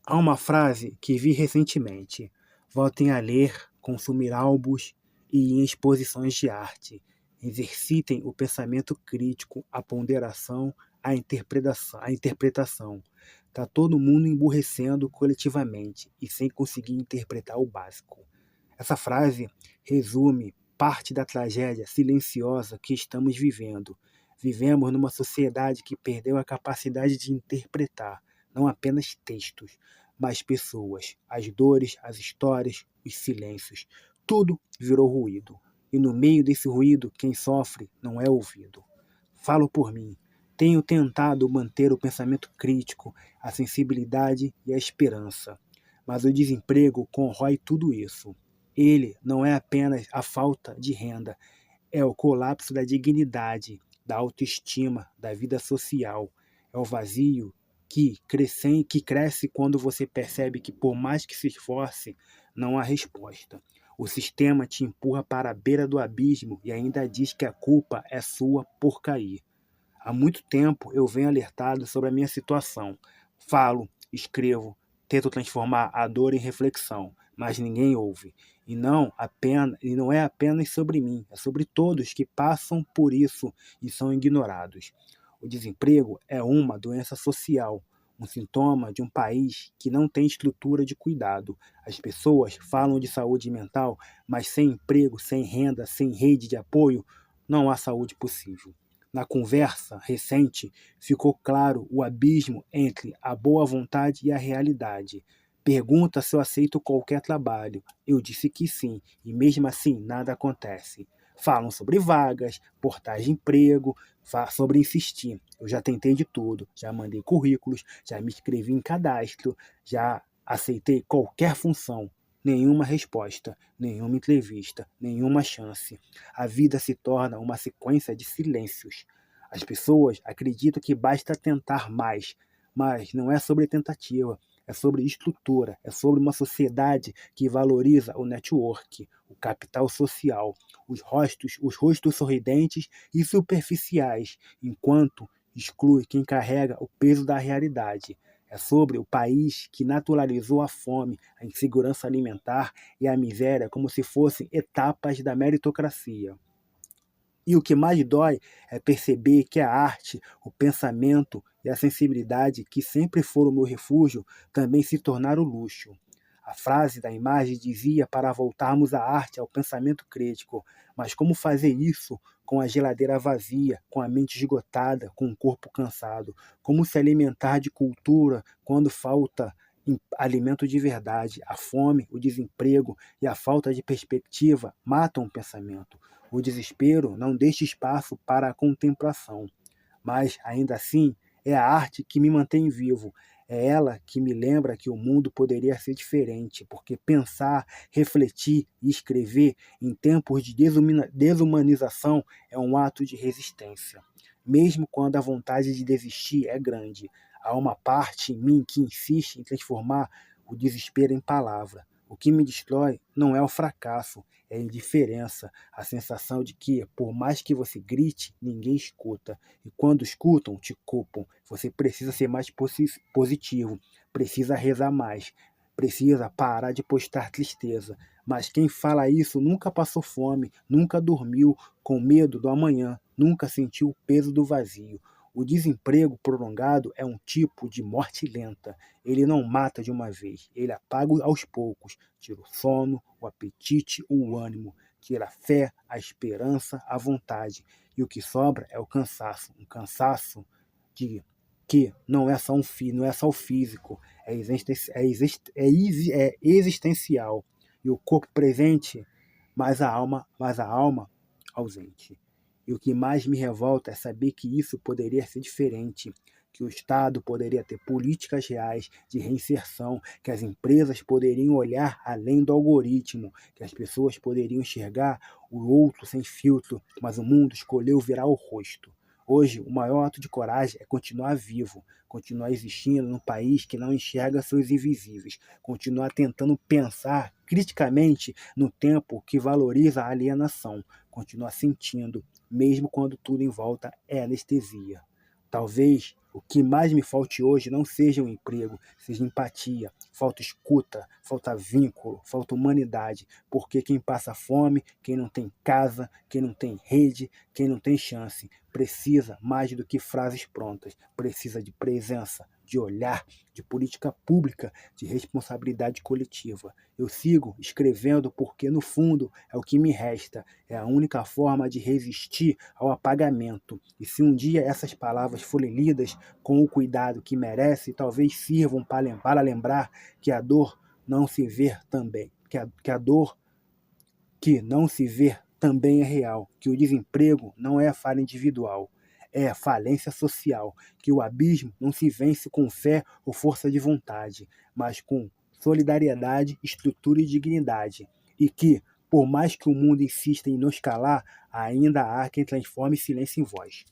Há uma frase que vi recentemente: voltem a ler, consumir álbuns e ir em exposições de arte. Exercitem o pensamento crítico, a ponderação, a interpretação. Está todo mundo emburrecendo coletivamente e sem conseguir interpretar o básico. Essa frase resume parte da tragédia silenciosa que estamos vivendo. Vivemos numa sociedade que perdeu a capacidade de interpretar, não apenas textos, mas pessoas, as dores, as histórias, os silêncios. Tudo virou ruído. E no meio desse ruído, quem sofre não é ouvido. Falo por mim. Tenho tentado manter o pensamento crítico, a sensibilidade e a esperança. Mas o desemprego corrói tudo isso. Ele não é apenas a falta de renda, é o colapso da dignidade, da autoestima, da vida social. É o vazio que cresce quando você percebe que, por mais que se esforce, não há resposta. O sistema te empurra para a beira do abismo e ainda diz que a culpa é sua por cair. Há muito tempo eu venho alertado sobre a minha situação. Falo, escrevo, tento transformar a dor em reflexão, mas ninguém ouve. E não é apenas sobre mim, é sobre todos que passam por isso e são ignorados. O desemprego é uma doença social, um sintoma de um país que não tem estrutura de cuidado. As pessoas falam de saúde mental, mas sem emprego, sem renda, sem rede de apoio, não há saúde possível. Na conversa recente, ficou claro o abismo entre a boa vontade e a realidade. Pergunta se eu aceito qualquer trabalho. Eu disse que sim, e mesmo assim nada acontece. Falam sobre vagas, portais de emprego, sobre insistir. Eu já tentei de tudo, já mandei currículos, já me inscrevi em cadastro, já aceitei qualquer função. Nenhuma resposta, nenhuma entrevista, nenhuma chance. A vida se torna uma sequência de silêncios. As pessoas acreditam que basta tentar mais, mas não é sobre tentativa, é sobre estrutura, é sobre uma sociedade que valoriza o network, o capital social, os rostos sorridentes e superficiais, enquanto exclui quem carrega o peso da realidade. É sobre o país que naturalizou a fome, a insegurança alimentar e a miséria como se fossem etapas da meritocracia. E o que mais dói é perceber que a arte, o pensamento e a sensibilidade, que sempre foram o meu refúgio, também se tornaram luxo. A frase da imagem dizia para voltarmos à arte, ao pensamento crítico, mas como fazer isso com a geladeira vazia, com a mente esgotada, com o corpo cansado? Como se alimentar de cultura quando falta alimento de verdade? A fome, o desemprego e a falta de perspectiva matam o pensamento. O desespero não deixa espaço para a contemplação, mas, ainda assim, é a arte que me mantém vivo. É ela que me lembra que o mundo poderia ser diferente, porque pensar, refletir e escrever em tempos de desumanização é um ato de resistência. Mesmo quando a vontade de desistir é grande, há uma parte em mim que insiste em transformar o desespero em palavra. O que me destrói não é o fracasso, é a indiferença, a sensação de que, por mais que você grite, ninguém escuta. E quando escutam, te culpam. Você precisa ser mais positivo, precisa rezar mais, precisa parar de postar tristeza. Mas quem fala isso nunca passou fome, nunca dormiu com medo do amanhã, nunca sentiu o peso do vazio. O desemprego prolongado é um tipo de morte lenta. Ele não mata de uma vez, ele apaga aos poucos, tira o sono, o apetite, o ânimo, tira a fé, a esperança, a vontade. E o que sobra é o cansaço, um cansaço de que não é só não é só o físico, é existencial. E o corpo presente, mas a alma ausente. E o que mais me revolta é saber que isso poderia ser diferente, que o Estado poderia ter políticas reais de reinserção, que as empresas poderiam olhar além do algoritmo, que as pessoas poderiam enxergar o outro sem filtro, mas o mundo escolheu virar o rosto. Hoje, o maior ato de coragem é continuar vivo, continuar existindo num país que não enxerga seus invisíveis, continuar tentando pensar criticamente no tempo que valoriza a alienação, continuar sentindo, mesmo quando tudo em volta é anestesia. Talvez o que mais me falte hoje não seja um emprego, seja empatia, falta escuta, falta vínculo, falta humanidade, porque quem passa fome, quem não tem casa, quem não tem rede, quem não tem chance, precisa mais do que frases prontas, precisa de presença, de olhar, de política pública, de responsabilidade coletiva. Eu sigo escrevendo porque, no fundo, é o que me resta, é a única forma de resistir ao apagamento. E se um dia essas palavras forem lidas com o cuidado que merece, talvez sirvam para lembrar que a dor não se vê também, que a dor que não se vê também é real, que o desemprego não é falha individual, é falência social, que o abismo não se vence com fé ou força de vontade, mas com solidariedade, estrutura e dignidade, e que, por mais que o mundo insista em nos calar, ainda há quem transforme silêncio em voz.